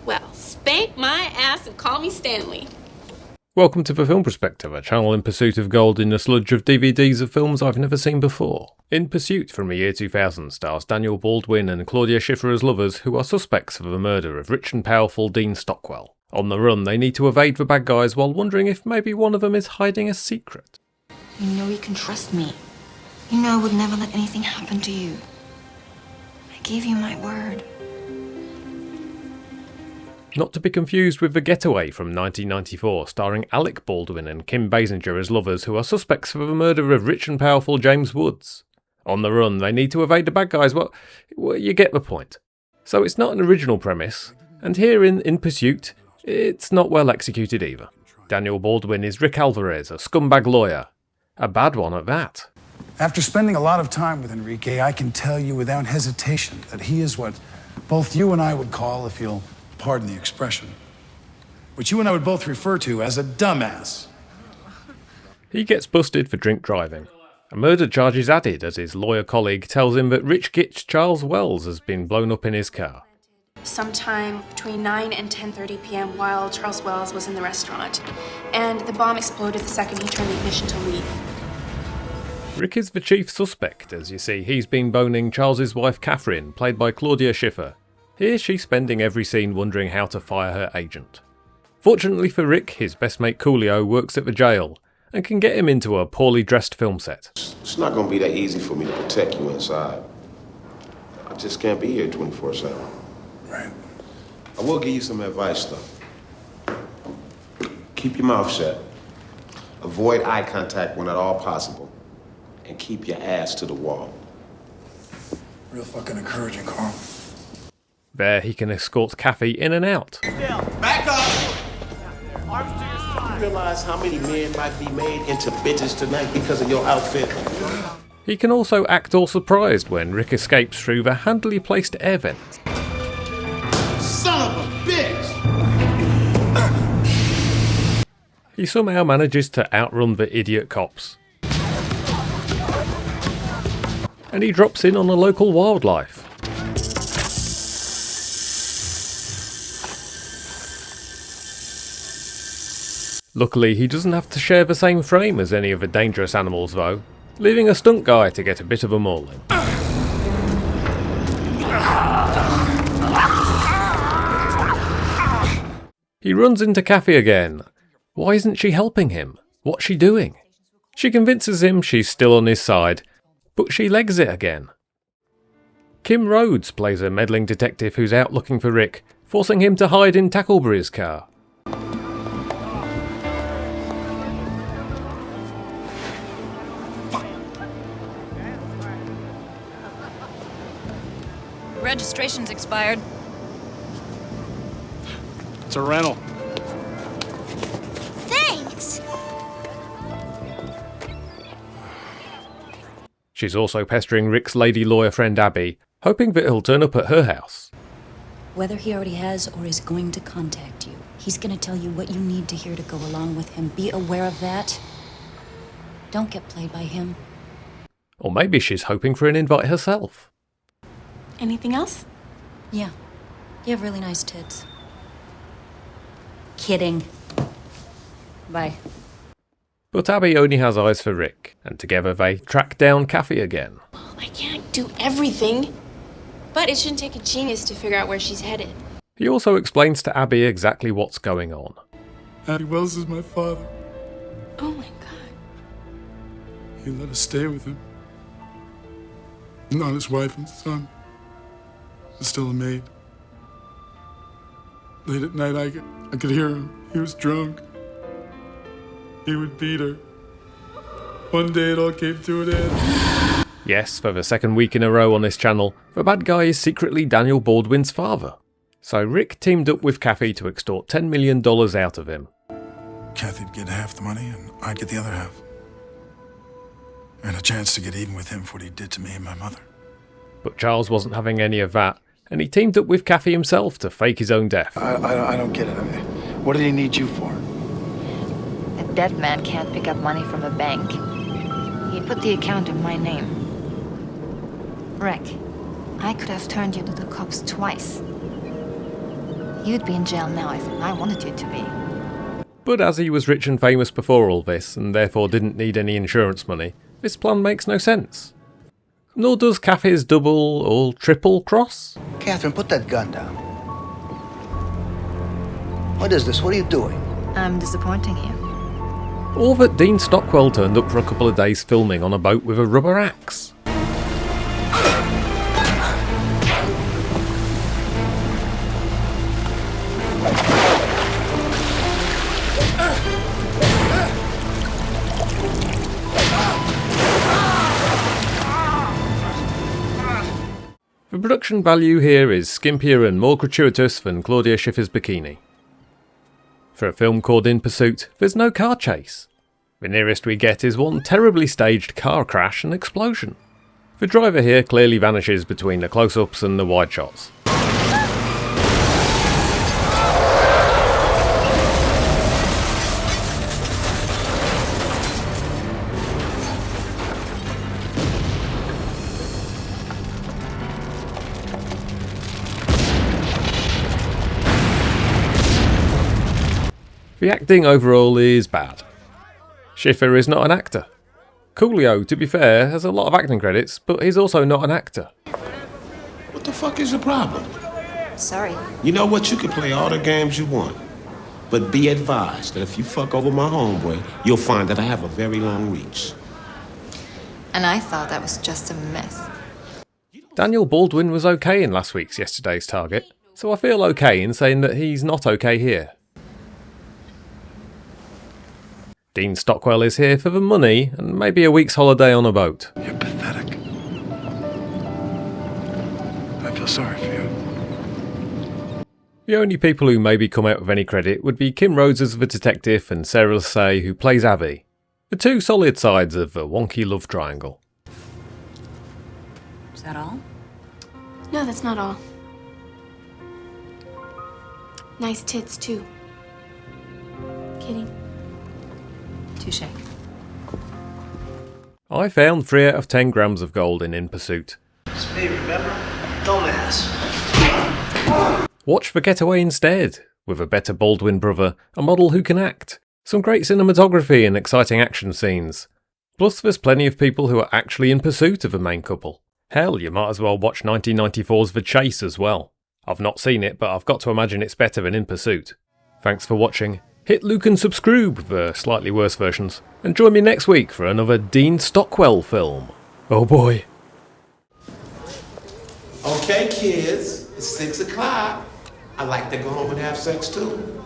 Well, spank my ass and call me Stanley. Welcome to the Film Prospector, a channel in pursuit of gold in a sludge of DVDs of films I've never seen before. In Pursuit from the year 2000 stars Daniel Baldwin and Claudia Schiffer as lovers who are suspects of the murder of rich and powerful Dean Stockwell. On the run, they need to evade the bad guys while wondering if maybe one of them is hiding a secret. You know you can trust me. You know I would never let anything happen to you. I gave you my word. Not to be confused with The Getaway from 1994, starring Alec Baldwin and Kim Basinger as lovers who are suspects of the murder of rich and powerful James Woods. On the run, they need to evade the bad guys. Well, you get the point. So it's not an original premise, and here in Pursuit, it's not well executed either. Daniel Baldwin is Rick Alvarez, a scumbag lawyer. A bad one at that. After spending a lot of time with Enrique, I can tell you without hesitation that he is what both you and I would call, if you'll pardon the expression, which you and I would both refer to as a dumbass. He gets busted for drink driving. A murder charge is added as his lawyer colleague tells him that rich gitch Charles Wells has been blown up in his car. Sometime between 9 and 10:30 p.m. while Charles Wells was in the restaurant, and the bomb exploded the second he turned the ignition to leave. Rick is the chief suspect, as you see he's been boning Charles's wife Catherine, played by Claudia Schiffer. Here she's spending every scene wondering how to fire her agent. Fortunately for Rick, his best mate Coolio works at the jail and can get him into a poorly dressed film set. It's not going to be that easy for me to protect you inside. I just can't be here 24/7. Right. I will give you some advice, though. Keep your mouth shut. Avoid eye contact when at all possible. And keep your ass to the wall. Real fucking encouraging, Carl. There he can escort Kathy in and out. Back up! You realize how many men might be made into bitches tonight because of your outfit? He can also act all surprised when Rick escapes through the handily placed air vent. Son of a bitch! He somehow manages to outrun the idiot cops. And he drops in on a local wildlife. Luckily, he doesn't have to share the same frame as any of the dangerous animals though, leaving a stunt guy to get a bit of a mauling. He runs into Kathy again. Why isn't she helping him? What's she doing? She convinces him she's still on his side, but she legs it again. Kim Rhodes plays a meddling detective who's out looking for Rick, forcing him to hide in Tackleberry's car. Registration's expired. It's a rental. Thanks! She's also pestering Rick's lady lawyer friend Abby, hoping that he'll turn up at her house. Whether he already has or is going to contact you, he's going to tell you what you need to hear to go along with him. Be aware of that. Don't get played by him. Or maybe she's hoping for an invite herself. Anything else? Yeah. You have really nice tits. Kidding. Bye. But Abby only has eyes for Rick, and together they track down Kathy again. I can't do everything, but it shouldn't take a genius to figure out where she's headed. He also explains to Abby exactly what's going on. Abby Wells is my father. Oh my God. He let us stay with him. Not his wife and son. There's still a maid. Late at night, I could hear him. He was drunk. He would beat her. One day it all came to an end. Yes, for the second week in a row on this channel, the bad guy is secretly Daniel Baldwin's father. So Rick teamed up with Kathy to extort $10 million out of him. Kathy'd get half the money, and I'd get the other half. And a chance to get even with him for what he did to me and my mother. But Charles wasn't having any of that, and he teamed up with Kathy himself to fake his own death. I don't get it. I mean, what did he need you for? A dead man can't pick up money from a bank. He put the account in my name. Rick, I could have turned you to the cops twice. You'd be in jail now if I wanted you to be. But as he was rich and famous before all this, and therefore didn't need any insurance money, this plan makes no sense. Nor does Caffey's double or triple cross. Catherine, put that gun down. What is this? What are you doing? I'm disappointing you. Or that Dean Stockwell turned up for a couple of days filming on a boat with a rubber axe. The production value here is skimpier and more gratuitous than Claudia Schiffer's bikini. For a film called In Pursuit, there's no car chase. The nearest we get is one terribly staged car crash and explosion. The driver here clearly vanishes between the close-ups and the wide shots. The acting overall is bad. Schiffer is not an actor. Coolio, to be fair, has a lot of acting credits, but he's also not an actor. What the fuck is your problem? Sorry. You know what? You can play all the games you want. But be advised that if you fuck over my homeboy, you'll find that I have a very long reach. And I thought that was just a myth. Daniel Baldwin was okay in last week's Yesterday's Target, so I feel okay in saying that he's not okay here. Dean Stockwell is here for the money and maybe a week's holiday on a boat. You're pathetic. I feel sorry for you. The only people who maybe come out with any credit would be Kim Rhodes as the detective and Sarah Lassez who plays Abby, the two solid sides of the wonky love triangle. Is that all? No, that's not all. Nice tits, too. Kidding. Touché. I found 3 out of 10 grams of gold in Pursuit. It's me, remember? Don't ask. Watch The Getaway instead, with a better Baldwin brother, a model who can act, some great cinematography and exciting action scenes. Plus there's plenty of people who are actually in pursuit of the main couple. Hell, you might as well watch 1994's The Chase as well. I've not seen it, but I've got to imagine it's better than In Pursuit. Thanks for watching. Hit Luke and subscribe for slightly worse versions, and join me next week for another Dean Stockwell film. Oh boy. Okay, kids, it's 6 o'clock. I like to go home and have sex too.